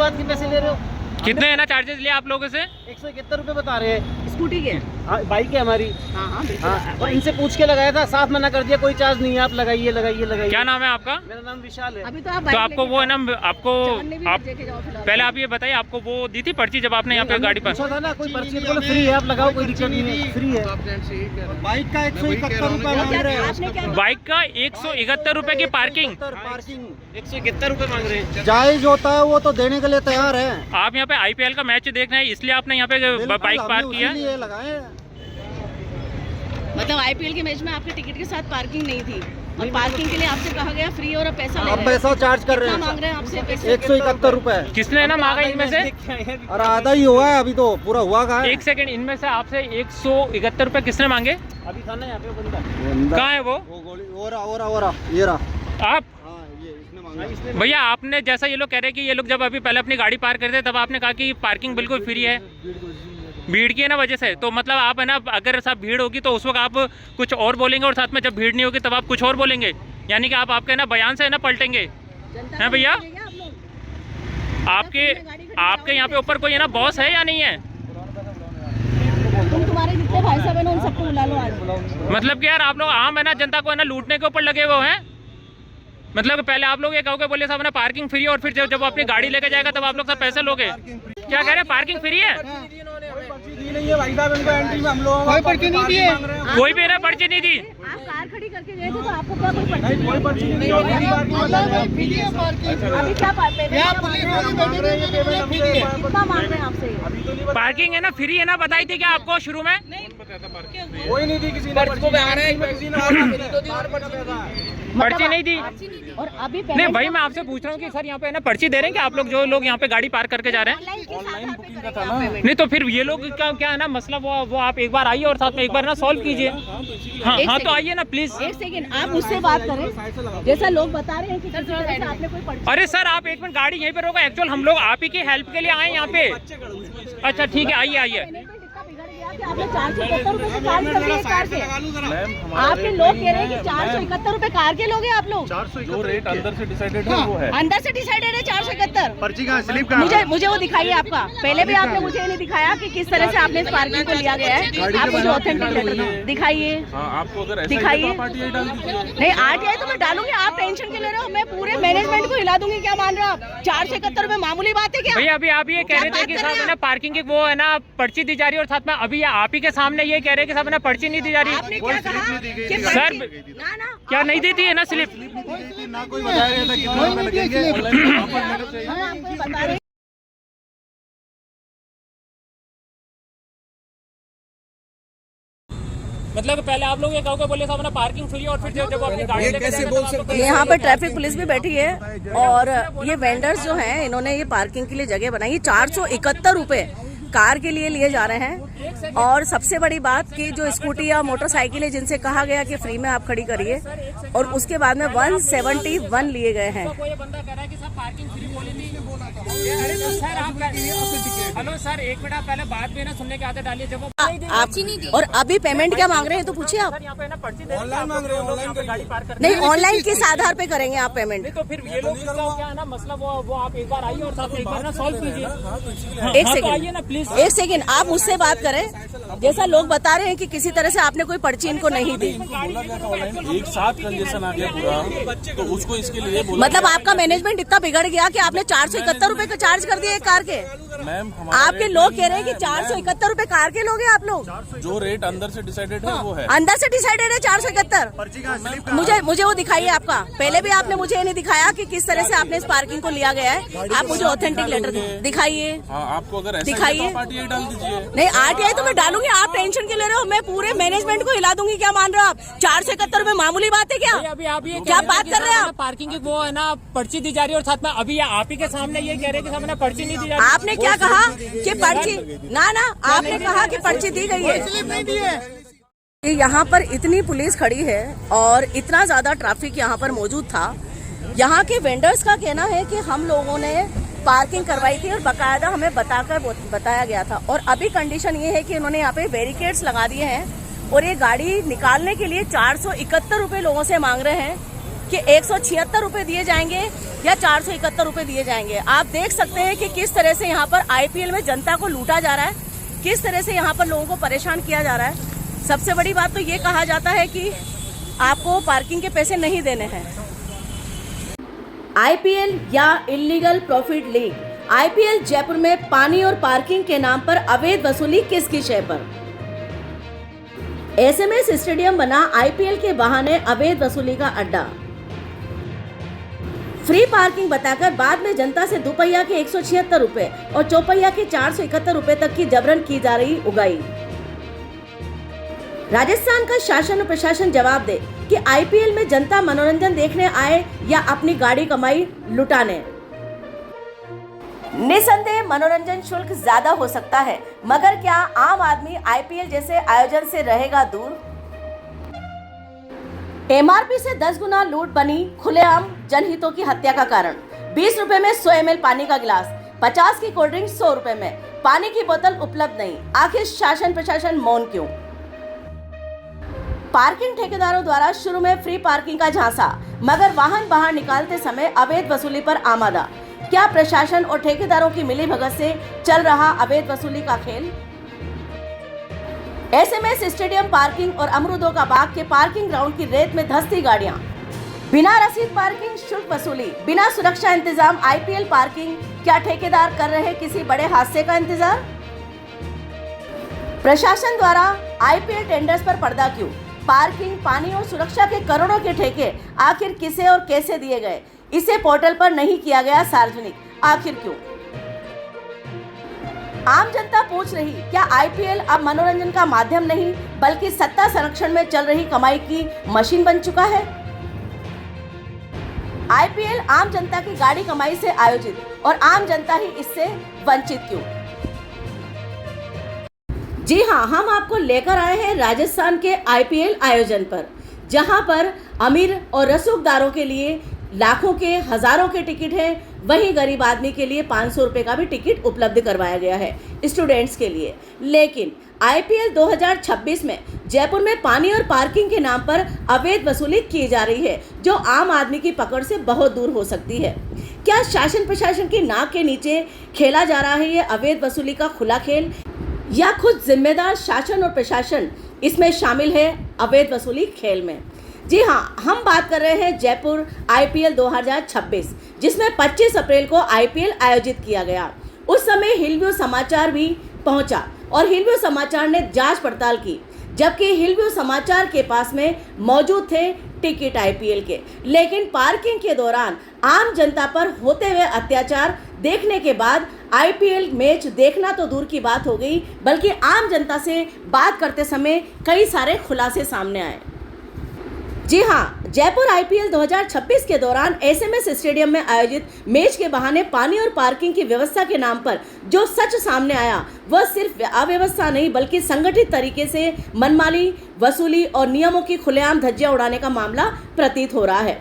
बात के पैसे ले रहे हो? कितने है ना चार्जेस लिए आप लोगों से? 171 रुपए बता रहे हैं। स्कूटी के? बाइक है हमारी। हाँ, और इनसे पूछ के लगाया था, साफ मना कर दिया कोई चार्ज नहीं है, आप लगाइए लगाइए लगाइए। क्या नाम है आपका? मेरा नाम विशाल है। अभी तो आपको वो है ना, आपको आप पहले आप ये बताइए, आपको वो दी थी पर्ची जब आपने यहाँ पे गाड़ी पर? था ना, कोई पर्ची बोले फ्री है, आप लगाओ, कोई दिक्कत नहीं है, फ्री है। बाइक का 171 रुपए मांग रहे हैं। बाइक का 171 रुपए की पार्किंग 171 रुपए मांग रहे हैं। जायज होता है वो तो देने के लिए तैयार है। आप यहाँ पे IPL का मैच देखना है इसलिए आपने यहाँ पे बाइक पार्क किया है? मतलब IPL के मैच में आपके टिकट के साथ पार्किंग नहीं थी और पार्किंग के लिए आपसे कहा गया फ्री और पैसा ले रहे हैं। पैसा चार्ज कर रहे हैं। मांग रहे हैं आपसे? 171 रुपए। किसने ना मांगा इनमें से? और आधा ही हुआ है अभी, तो पूरा हुआ कहाँ है? एक सेकंड, इनमें से आपसे 171 रुपए किसने मांगे? अभी था ना यहाँ पे बंदा। कहाँ है वो? ओरा ये रहा। आप भैया, आपने जैसा ये लोग कह रहे हैं कि ये लोग जब अभी पहले अपनी गाड़ी पार्क करते तब आपने कहा कि पार्किंग बिल्कुल फ्री है, भीड़ की है ना वजह से, तो मतलब आप है ना, अगर सब भीड़ होगी तो उस वक्त आप कुछ और बोलेंगे और साथ में जब भीड़ नहीं होगी तब आप कुछ और बोलेंगे, यानी कि आप आपके ना बयान से है ना पलटेंगे, हैं भैया? आपके यहाँ पे ऊपर कोई है ना बॉस है या नहीं है? तुम्हारे जितने भाई साहब है ना उन सबको बुला लो आज। मतलब कि यार आप लोग आम है ना जनता को है ना लूटने के ऊपर लगे हुए हैं। मतलब पहले आप लोग ये कहोगे बोले साहब ना पार्किंग फ्री है और फिर जब अपनी गाड़ी लेके जाएगा तब आप लोग सब पैसे लोगे। क्या कह रहे हैं, पार्किंग फ्री है? कोई पर्ची नहीं दी है, कोई भी ना पर्ची नहीं दी। आप कार खड़ी करके गए थे तो आपको क्या कोई पर्ची नहीं? अभी क्या कितना मांग रहे हैं आपसे? पार्किंग है ना फ्री है ना, बताई थी क्या आपको शुरू में? कोई नहीं दी किसी ने पर्ची नहीं दी। और अभी नहीं भाई, मैं आपसे पूछ रहा हूँ कि सर यहाँ पे है ना पर्ची दे रहे हैं क्या आप लोग, जो लोग यहाँ पे गाड़ी पार्क करके जा रहे हैं? ऑनलाइन बुकिंग का था ना। नहीं तो फिर ये लोग क्या है ना मसला, वो आप एक बार आइए और साथ में एक बार ना सॉल्व कीजिए। हाँ तो आइए ना प्लीज। एक सेकंड, आप मुझसे बात करें, जैसा लोग बता रहे हैं कि आपने कोई पर्ची। अरे सर आप एक मिनट गाड़ी यहीं पे रोको, एक्चुअल हम लोग आप ही की हेल्प के लिए आए यहाँ पे। अच्छा ठीक है, आइए आइए। आपने 471 रुपए चार्ज कर दिए कार के। आपके लोग कह रहे हैं कि 471 रुपए कार के लोगे आप लोग। जो रेट अंदर से डिसाइडेड है वो है। अंदर से डिसाइडेड है 471। पर्ची का स्लिप का मुझे वो दिखाइए आपका। पहले भी आपने मुझे नहीं दिखाया कि किस तरह से आपने इस पार्किंग को लिया गया है। आप मुझे ऑथेंटिक लेटर दिखाइए। आपको अगर दिखाइए। नहीं RTI तो मैं डालूंगी, आप टेंशन के ले रहे हो, मैं पूरे मैनेजमेंट को हिला दूंगी। क्या मान रहे हो आप? 471 रुपए मामूली बात है क्या? भैया अभी आप ये कह रहे थे कि साहब है ना पार्किंग की वो है ना पर्ची दी जा रही है और साथ में अभी आप ही के सामने ये कह रहे हैं कि साहब है ना पर्ची नहीं दी जा रही। आपने क्या कहा कि सर ना क्या नहीं दी थी है ना स्लिप? ना कोई बताया था कितना रुपए लगेंगे। हम आपको बता रहे हैं। मतलब पहले आप लोग ये कहोगे बोले साहब ना पार्किंग फ्री और फिर जब अपनी गाड़ी लेके जाएगा यहाँ पर ट्रैफिक पुलिस भी बैठी है और ये वेंडर्स जो हैं इन्होंने ये पार्किंग के लिए जगह बनाई। 471 रुपए कार के लिए जा रहे हैं। और सबसे बड़ी बात कि जो स्कूटी या मोटरसाइकिल है जिनसे कहा गया कि फ्री में आप खड़ी करिए, और उसके बाद में 171 लिए गए हैं। हेलो सर एक मिनट, आप पहले बात भी ना सुनने के आते डालिए। जब आप और अभी पेमेंट क्या मांग रहे हैं तो पूछिए आप। ऑनलाइन मांग रहे हैं, गाड़ी पार्क कर नहीं, ऑनलाइन किस आधार पे करेंगे आप पेमेंट? तो फिर ये लोग क्या है ना मसला, वो आप एक बार आइए और साथ में एक बार ना सॉल्व कीजिए। एक सेकंड, ना प्लीज एक सेकंड, आप मुझसे बात करें। जैसा लोग बता रहे हैं कि किसी तरह से आपने कोई पर्ची इनको नहीं दी। एक साथ कंजेशन आ गया पूरा, तो उसको इसके लिए मतलब आपका मैनेजमेंट इतना बिगड़ गया कि आपने 471 रुपए का चार्ज कर दिया एक कार के। मैम आपके लोग कह रहे हैं कि 471 रुपए कार के लोगे आप लोग। जो रेट अंदर से डिसाइडेड है वो है। अंदर से डिसाइडेड है 471। मुझे वो दिखाइए आपका। पहले भी आपने मुझे ये नहीं दिखाया कि किस तरह से आपने इस पार्किंग को लिया गया है। आप मुझे ऑथेंटिक लेटर दिखाइए। आपको अगर दिखाइए। RTI डाल दीजिए। नहीं RTI तो मैं डालूंगी, आप टेंशन के ले रहे हो, मैं पूरे मैनेजमेंट को हिला दूंगी। क्या मान रहे हो आप? 471 रुपए मामूली बात है क्या? अभी आप ये क्या बात कर रहे हैं आप? पार्किंग की वो है ना पर्ची दी जा रही है और साथ में अभी आप ही के सामने ये कह रहे हैं कि सामने पर्ची नहीं दी जा रही। आपने क्या कहा कि पर्ची ना आपने कहा कि पर्ची दी गई है। यहाँ पर इतनी पुलिस खड़ी है और इतना ज्यादा ट्रैफिक यहाँ पर मौजूद था। यहाँ के वेंडर्स का कहना है कि हम लोगों ने पार्किंग करवाई थी और बकायदा हमें बताया गया था, और अभी कंडीशन ये है कि इन्होंने यहाँ पे बैरिकेड्स लगा दिए हैं और ये गाड़ी निकालने के लिए 471 रुपए लोगों से मांग रहे हैं। कि 176 रुपए दिए जाएंगे या 471 रुपए दिए जाएंगे। आप देख सकते हैं कि किस तरह से यहाँ पर IPL में जनता को लूटा जा रहा है, किस तरह से यहाँ पर लोगों को परेशान किया जा रहा है। सबसे बड़ी बात तो ये कहा जाता है कि आपको पार्किंग के पैसे नहीं देने हैं। IPL या illegal profit league, IPL Jaipur में पानी और पार्किंग के नाम पर अवैध वसूली किसकी शय पर? SMS स्टेडियम बना IPL के बहाने अवैध वसूली का अड्डा। फ्री पार्किंग बताकर बाद में जनता से दोपहिया के 176 रुपए और चौपहिया के 471 रुपए तक की जबरन की जा रही उगाई। राजस्थान का शासन और प्रशासन जवाब दे कि IPL में जनता मनोरंजन देखने आए या अपनी गाड़ी कमाई लुटाने। निसंदेह मनोरंजन शुल्क ज्यादा हो सकता है, मगर क्या आम आदमी IPL जैसे आयोजन से रहेगा दूर? MRP से 10 गुना लूट बनी खुलेआम जनहितों की हत्या का कारण। 20 रुपए में 100 ml पानी का गिलास, 50 की कोल्ड ड्रिंक 100 रुपए में, पानी की बोतल उपलब्ध नहीं। आखिर शासन प्रशासन मौन क्यों? पार्किंग ठेकेदारों द्वारा शुरू में फ्री पार्किंग का झांसा, मगर वाहन बाहर निकालते समय अवैध वसूली पर आमादा। क्या प्रशासन और ठेकेदारों की मिलीभगत से चल रहा अवैध वसूली का खेल? SMS स्टेडियम पार्किंग और अमरूदों का बाग के पार्किंग ग्राउंड की रेत में धंसती गाड़ियां, बिना रसीद पार्किंग शुल्क वसूली, बिना सुरक्षा इंतजाम IPL पार्किंग। क्या ठेकेदार कर रहे किसी बड़े हादसे का इंतजार? प्रशासन द्वारा IPL टेंडर्स पर पर्दा क्यों? पार्किंग, पानी और सुरक्षा के करोड़ों के ठेके आखिर किसे और कैसे दिए गए? इसे पोर्टल पर नहीं किया गया सार्वजनिक, आखिर क्यों? आम जनता पूछ रही, क्या IPL अब मनोरंजन का माध्यम नहीं बल्कि सत्ता संरक्षण में चल रही कमाई की मशीन बन चुका है? IPL आम जनता की गाड़ी कमाई से आयोजित और आम जनता ही इससे वंचित क्यों? जी हाँ, हम आपको लेकर आए हैं राजस्थान के IPL आयोजन पर, जहां पर अमीर और रसूखदारों के लिए लाखों के हजारों के टिकट हैं, वहीं गरीब आदमी के लिए 500 रुपए का भी टिकट उपलब्ध करवाया गया है स्टूडेंट्स के लिए। लेकिन IPL 2026 में जयपुर में पानी और पार्किंग के नाम पर अवैध वसूली की जा रही है, जो आम आदमी की पकड़ से बहुत दूर हो सकती है। क्या शासन प्रशासन की नाक के नीचे खेला जा रहा है ये अवैध वसूली का खुला खेल, या खुद जिम्मेदार शासन और प्रशासन इसमें शामिल है अवैध वसूली खेल में? जी हाँ, हम बात कर रहे हैं जयपुर IPL 2026, जिसमें 25 अप्रैल को IPL आयोजित किया गया। उस समय हिलव्यू समाचार भी पहुंचा और हिलव्यू समाचार ने जांच पड़ताल की, जबकि हिलव्यू समाचार के पास में मौजूद थे टिकट IPL के। लेकिन पार्किंग के दौरान आम जनता पर होते हुए अत्याचार देखने के बाद IPL मैच देखना तो दूर की बात हो गई, बल्कि आम जनता से बात करते समय कई सारे खुलासे सामने आए। जी हाँ, जयपुर IPL 2026 के दौरान SMS स्टेडियम में आयोजित मैच के बहाने पानी और पार्किंग की व्यवस्था के नाम पर जो सच सामने आया, वह सिर्फ अव्यवस्था नहीं बल्कि संगठित तरीके से मनमानी वसूली और नियमों की खुलेआम धज्जियां उड़ाने का मामला प्रतीत हो रहा है।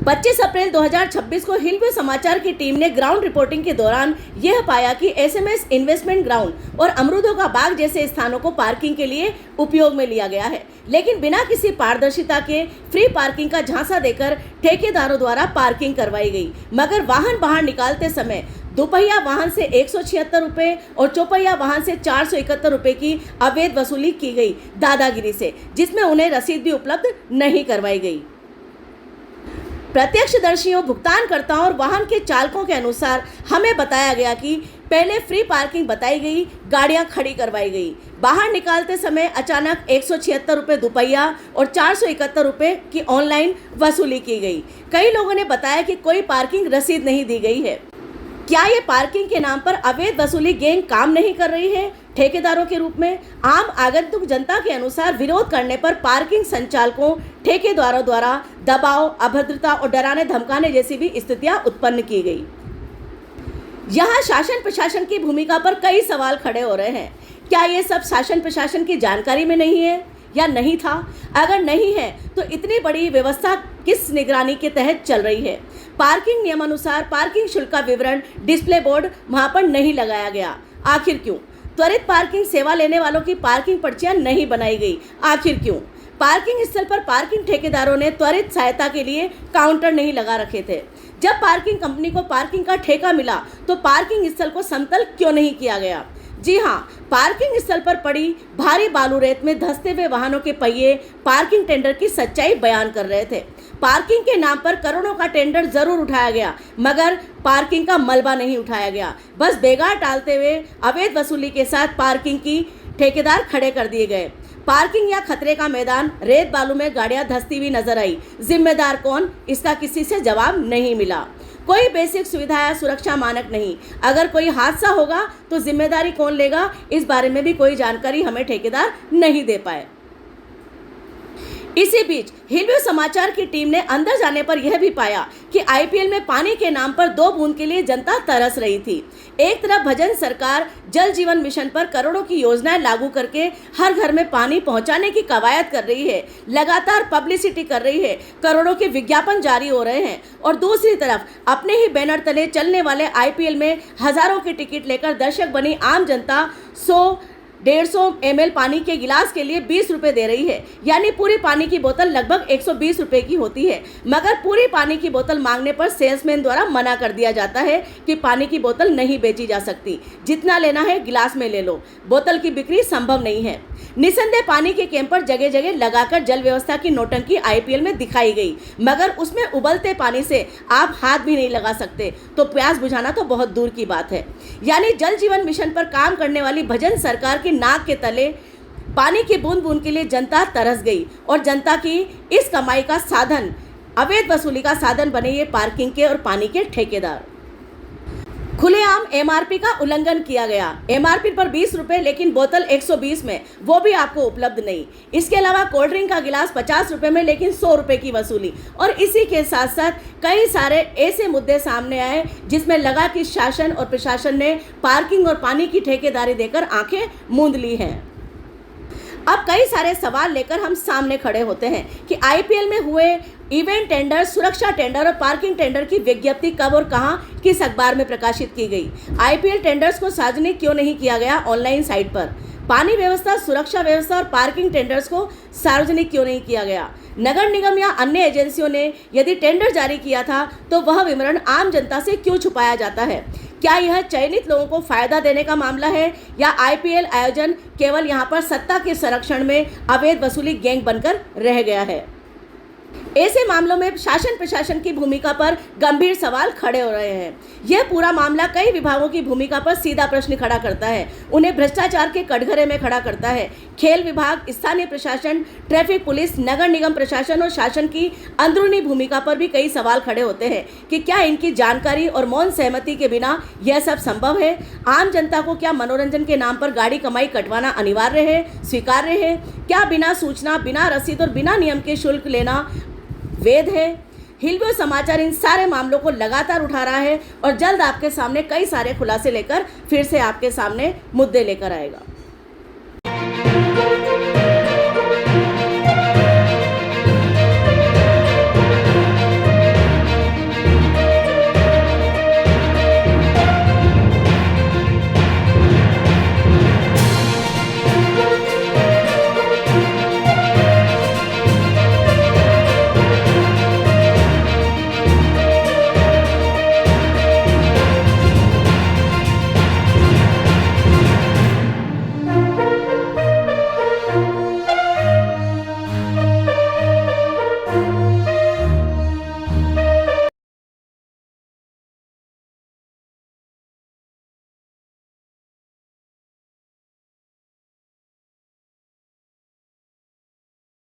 25 अप्रैल 2026 को हिलव्यू समाचार की टीम ने ग्राउंड रिपोर्टिंग के दौरान यह पाया कि SMS इन्वेस्टमेंट ग्राउंड और अमरूदों का बाग जैसे स्थानों को पार्किंग के लिए उपयोग में लिया गया है, लेकिन बिना किसी पारदर्शिता के फ्री पार्किंग का झांसा देकर ठेकेदारों द्वारा पार्किंग करवाई गई। मगर वाहन बाहर निकालते समय दोपहिया वाहन से 176 रुपए और चौपहिया वाहन से 471 रुपए की अवैध वसूली की गई दादागिरी से, जिसमें उन्हें रसीद भी उपलब्ध नहीं करवाई गई। प्रत्यक्षदर्शियों, भुगतानकर्ताओं और वाहन के चालकों के अनुसार हमें बताया गया कि पहले फ्री पार्किंग बताई गई, गाड़ियां खड़ी करवाई गई। बाहर निकालते समय अचानक 176 रुपये दोपहिया और 471 रुपये की ऑनलाइन वसूली की गई। कई लोगों ने बताया कि कोई पार्किंग रसीद नहीं दी गई है। क्या ये पार्किंग के नाम पर अवैध वसूली गैंग काम नहीं कर रही है ठेकेदारों के रूप में? आम आगंतुक जनता के अनुसार विरोध करने पर पार्किंग संचालकों, ठेकेदारों द्वारा दबाव, अभद्रता और डराने धमकाने जैसी भी स्थितियां उत्पन्न की गई। यहाँ शासन प्रशासन की भूमिका पर कई सवाल खड़े हो रहे हैं। क्या ये सब शासन प्रशासन की जानकारी में नहीं है या नहीं था? अगर नहीं है तो इतनी बड़ी व्यवस्था किस निगरानी के तहत चल रही है? पार्किंग नियमानुसार पार्किंग शुल्क का विवरण, डिस्प्ले बोर्ड वहां पर नहीं लगाया गया, आखिर क्यों? त्वरित पार्किंग सेवा लेने वालों की पार्किंग पर्चियां नहीं बनाई गई, आखिर क्यों? पार्किंग स्थल पर पार्किंग ठेकेदारों ने त्वरित सहायता के लिए काउंटर नहीं लगा रखे थे। जब पार्किंग कंपनी को पार्किंग का ठेका मिला तो पार्किंग स्थल को समतल क्यों नहीं किया गया? जी हाँ, पार्किंग स्थल पर पड़ी भारी बालू रेत में धंसते हुए वाहनों के पहिए पार्किंग टेंडर की सच्चाई बयान कर रहे थे। पार्किंग के नाम पर करोड़ों का टेंडर जरूर उठाया गया, मगर पार्किंग का मलबा नहीं उठाया गया। बस बेगार टालते हुए अवैध वसूली के साथ पार्किंग की ठेकेदार खड़े कर दिए गए। पार्किंग या खतरे का मैदान, रेत बालू में गाड़ियां धंसती हुई नजर आई। जिम्मेदार कौन? इसका किसी से जवाब नहीं मिला। कोई बेसिक सुविधा या सुरक्षा मानक नहीं। अगर कोई हादसा होगा तो जिम्मेदारी कौन लेगा? इस बारे में भी कोई जानकारी हमें ठेकेदार नहीं दे पाए। इसी बीच हिलवे समाचार की टीम ने अंदर जाने पर यह भी पाया कि आईपीएल में पानी के नाम पर 2 बूंद के लिए जनता तरस रही थी। एक तरफ भजन सरकार जल जीवन मिशन पर करोड़ों की योजनाएं लागू करके हर घर में पानी पहुंचाने की कवायद कर रही है, लगातार पब्लिसिटी कर रही है, करोड़ों के विज्ञापन जारी हो रहे हैं, और दूसरी तरफ अपने ही बैनर तले चलने वाले आईपीएल में हजारों के टिकट लेकर दर्शक बनी आम जनता 100-150 ml पानी के गिलास के लिए 20 रुपए दे रही है। यानी पूरी पानी की बोतल लगभग 120 रुपए की होती है, मगर पूरी पानी की बोतल मांगने पर सेल्समैन द्वारा मना कर दिया जाता है कि पानी की बोतल नहीं बेची जा सकती, जितना लेना है गिलास में ले लो, बोतल की बिक्री संभव नहीं है। निसंदेह पानी के कैंपर जगह जगह लगाकर जल व्यवस्था की नौटंकी आईपीएल में दिखाई गई, मगर उसमें उबलते पानी से आप हाथ भी नहीं लगा सकते, तो प्यास बुझाना तो बहुत दूर की बात है। यानी जल जीवन मिशन पर काम करने वाली भजन सरकार की नाक के तले पानी की बूंद बूंद के लिए जनता तरस गई, और जनता की इस कमाई का साधन, अवैध वसूली का साधन बने ये पार्किंग के और पानी के ठेकेदार। खुलेआम एमआरपी का उल्लंघन किया गया। एमआरपी पर 20 रुपए, लेकिन बोतल 120 में, वो भी आपको उपलब्ध नहीं। इसके अलावा कोल्ड ड्रिंक का गिलास 50 रुपए में, लेकिन 100 रुपए की वसूली। और इसी के साथ साथ कई सारे ऐसे मुद्दे सामने आए जिसमें लगा कि शासन और प्रशासन ने पार्किंग और पानी की ठेकेदारी देकर आंखें मूंद ली हैं। अब कई सारे सवाल लेकर हम सामने खड़े होते हैं कि आईपीएल में हुए इवेंट टेंडर, सुरक्षा टेंडर और पार्किंग टेंडर की विज्ञप्ति कब और कहां, किस अखबार में प्रकाशित की गई? आईपीएल टेंडर्स को सार्वजनिक क्यों नहीं किया गया ऑनलाइन साइट पर? पानी व्यवस्था, सुरक्षा व्यवस्था और पार्किंग टेंडर्स को सार्वजनिक क्यों नहीं किया गया? नगर निगम या अन्य एजेंसियों ने यदि टेंडर जारी किया था तो वह विवरण आम जनता से क्यों छुपाया जाता है? क्या यह चयनित लोगों को फायदा देने का मामला है, या आईपीएल आयोजन केवल यहां पर सत्ता के संरक्षण में अवैध वसूली गैंग बनकर रह गया है? ऐसे मामलों में शासन प्रशासन की भूमिका पर गंभीर सवाल खड़े हो रहे हैं। यह पूरा मामला कई विभागों की भूमिका पर सीधा प्रश्न खड़ा करता है, उन्हें भ्रष्टाचार के कटघरे में खड़ा करता है। खेल विभाग, स्थानीय प्रशासन, ट्रैफिक पुलिस, नगर निगम प्रशासन और शासन की अंदरूनी भूमिका पर भी कई सवाल खड़े होते हैं कि क्या इनकी जानकारी और मौन सहमति के बिना यह सब संभव है? आम जनता को क्या मनोरंजन के नाम पर गाड़ी कमाई कटवाना अनिवार्य है, स्वीकार्य है? क्या बिना सूचना, बिना रसीद और बिना नियम के शुल्क लेना वैध है? हिलवे समाचार इन सारे मामलों को लगातार उठा रहा है और जल्द आपके सामने कई सारे खुलासे लेकर फिर से आपके सामने मुद्दे लेकर आएगा।